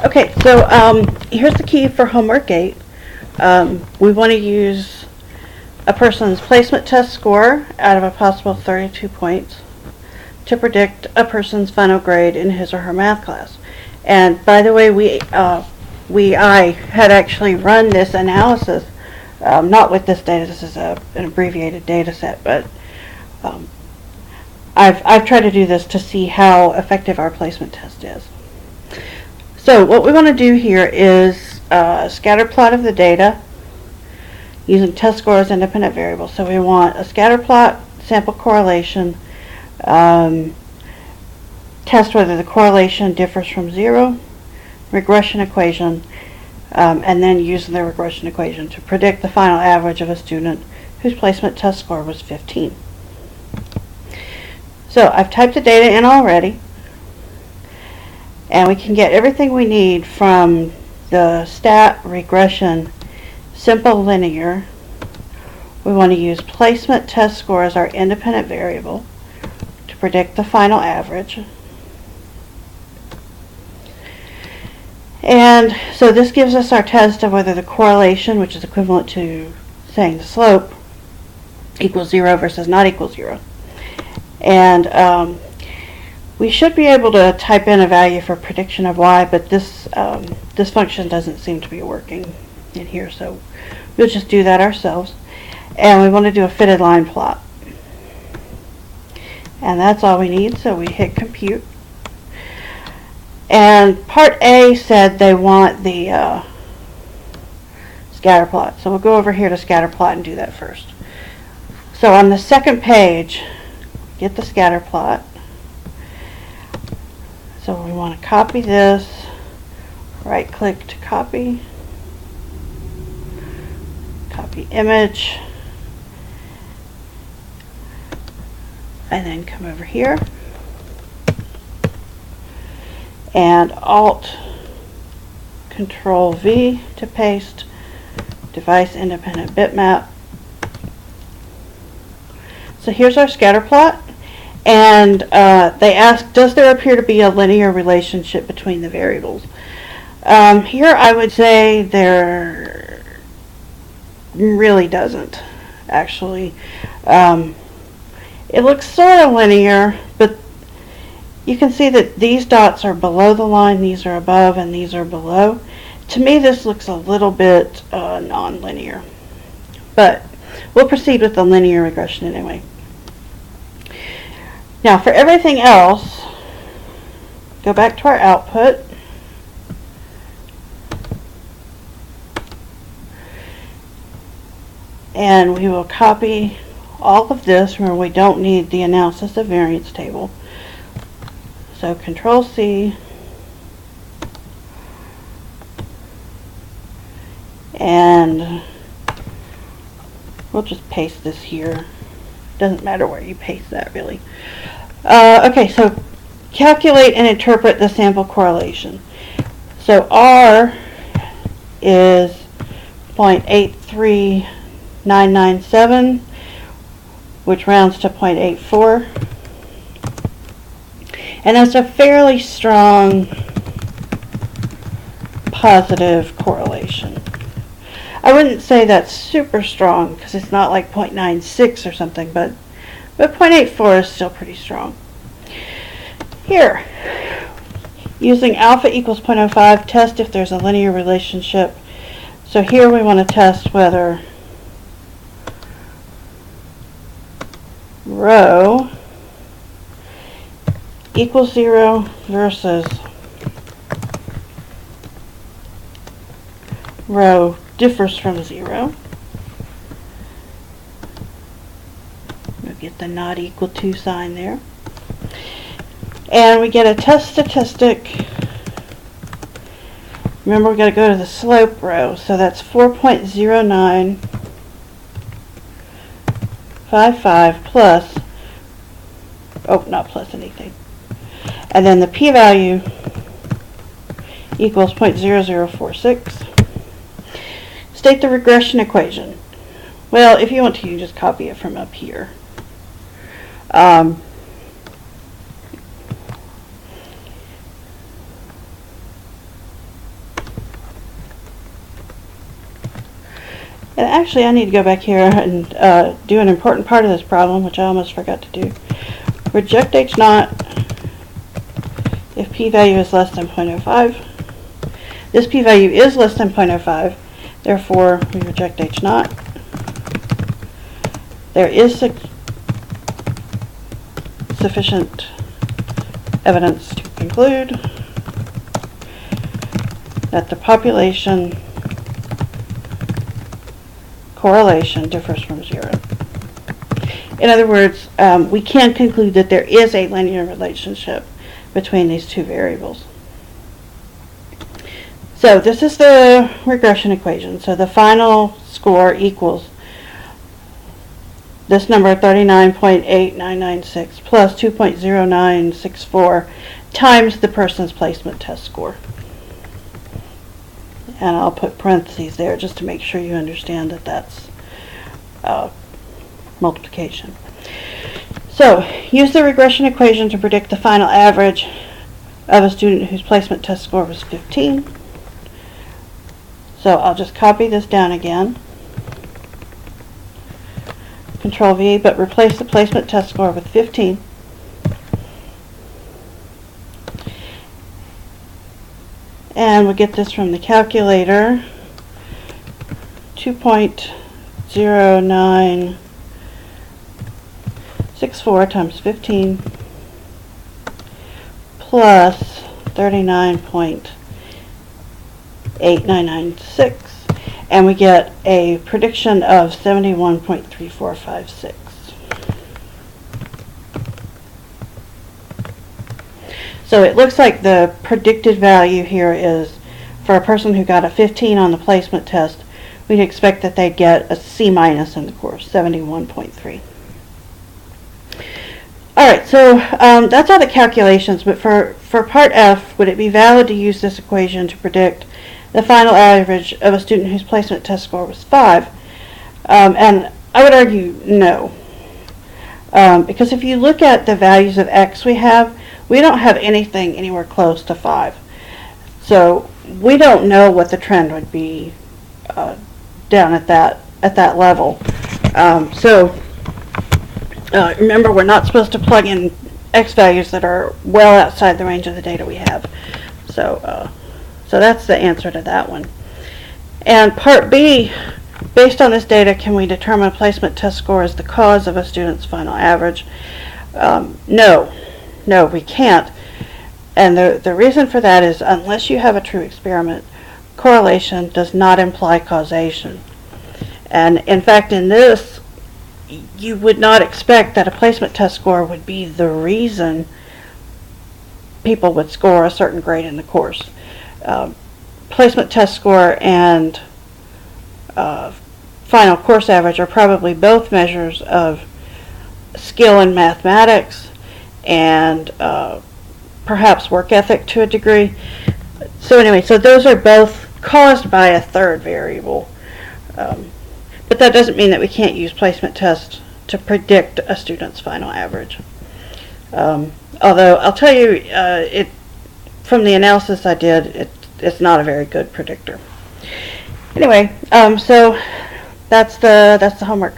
Okay, so here's the key for homework 8. We want to use a person's placement test score out of a possible 32 points to predict a person's final grade in his or her math class. And by the way, I had actually run this analysis, not with this data. This is an abbreviated data set, but I've tried to do this to see how effective our placement test is. So what we want to do here is a scatter plot of the data using test score as independent variables. So we want a scatter plot, sample correlation, test whether the correlation differs from 0, regression equation, and then use the regression equation to predict the final average of a student whose placement test score was 15. So I've typed the data in already, and we can get everything we need from the stat, regression, simple linear. We want to use placement test score as our independent variable to predict the final average. And so this gives us our test of whether the correlation, which is equivalent to saying the slope, equals 0 versus not equal 0. And we should be able to type in a value for prediction of y, but this function doesn't seem to be working in here, so we'll just do that ourselves. And we want to do a fitted line plot. And that's all we need, so we hit compute. And part A said they want the scatter plot, so we'll go over here to scatter plot and do that first. So on the second page, get the scatter plot. So we want to copy this, right click to copy, copy image, and then come over here and Alt Control V to paste, device independent bitmap. So here's our scatter plot. And they ask, does there appear to be a linear relationship between the variables? Here I would say there really doesn't, actually. It looks sort of linear, but you can see that these dots are below the line, these are above, and these are below. To me, this looks a little bit non-linear. But we'll proceed with the linear regression anyway. Now for everything else, go back to our output. And we will copy all of this. Remember, we don't need the analysis of variance table. So Control C. And we'll just paste this here. Doesn't matter where you paste that, really. Okay, so calculate and interpret the sample correlation. So R is 0.83997, which rounds to 0.84. And that's a fairly strong positive correlation. I wouldn't say that's super strong because it's not like 0.96 or something, but 0.84 is still pretty strong. Here, using alpha equals 0.05, test if there's a linear relationship. So here we want to test whether rho equals 0 versus rho differs from 0. We'll get the not equal to sign there. And we get a test statistic. Remember, we've got to go to the slope row. So that's 4.0955 plus, oh, not plus anything. And then the p-value equals 0.0046. State the regression equation. Well, if you want to, you can just copy it from up here. And actually, I need to go back here and do an important part of this problem, which I almost forgot to do. Reject H naught if p-value is less than 0.05. This p-value is less than 0.05, therefore we reject H naught. There is sufficient evidence to conclude that the population correlation differs from 0. In other words, we can conclude that there is a linear relationship between these two variables. So this is the regression equation. So the final score equals this number 39.8996 plus 2.0964 times the person's placement test score. And I'll put parentheses there just to make sure you understand that that's multiplication. So use the regression equation to predict the final average of a student whose placement test score was 15. So I'll just copy this down again. Control V, but replace the placement test score with 15. And we get this from the calculator. 2.0964 times 15 plus 39.8996, and we get a prediction of 71.3456. So it looks like the predicted value here is, for a person who got a 15 on the placement test, we'd expect that they'd get a C- in the course, 71.3. Alright, so that's all the calculations, but for part F, would it be valid to use this equation to predict the final average of a student whose placement test score was 5? And I would argue no. Because if you look at the values of X we don't have anything anywhere close to 5. So we don't know what the trend would be down at that level. Remember, we're not supposed to plug in X values that are well outside the range of the data we have. So that's the answer to that one. And part B, based on this data, can we determine a placement test score as the cause of a student's final average? No, we can't. And the reason for that is, unless you have a true experiment, correlation does not imply causation. And in fact, in this, you would not expect that a placement test score would be the reason people would score a certain grade in the course. Placement test score and final course average are probably both measures of skill in mathematics and perhaps work ethic to a degree. So anyway, so those are both caused by a third variable. But that doesn't mean that we can't use placement tests to predict a student's final average. Although I'll tell you, from the analysis I did, it's not a very good predictor. Anyway, so that's the homework.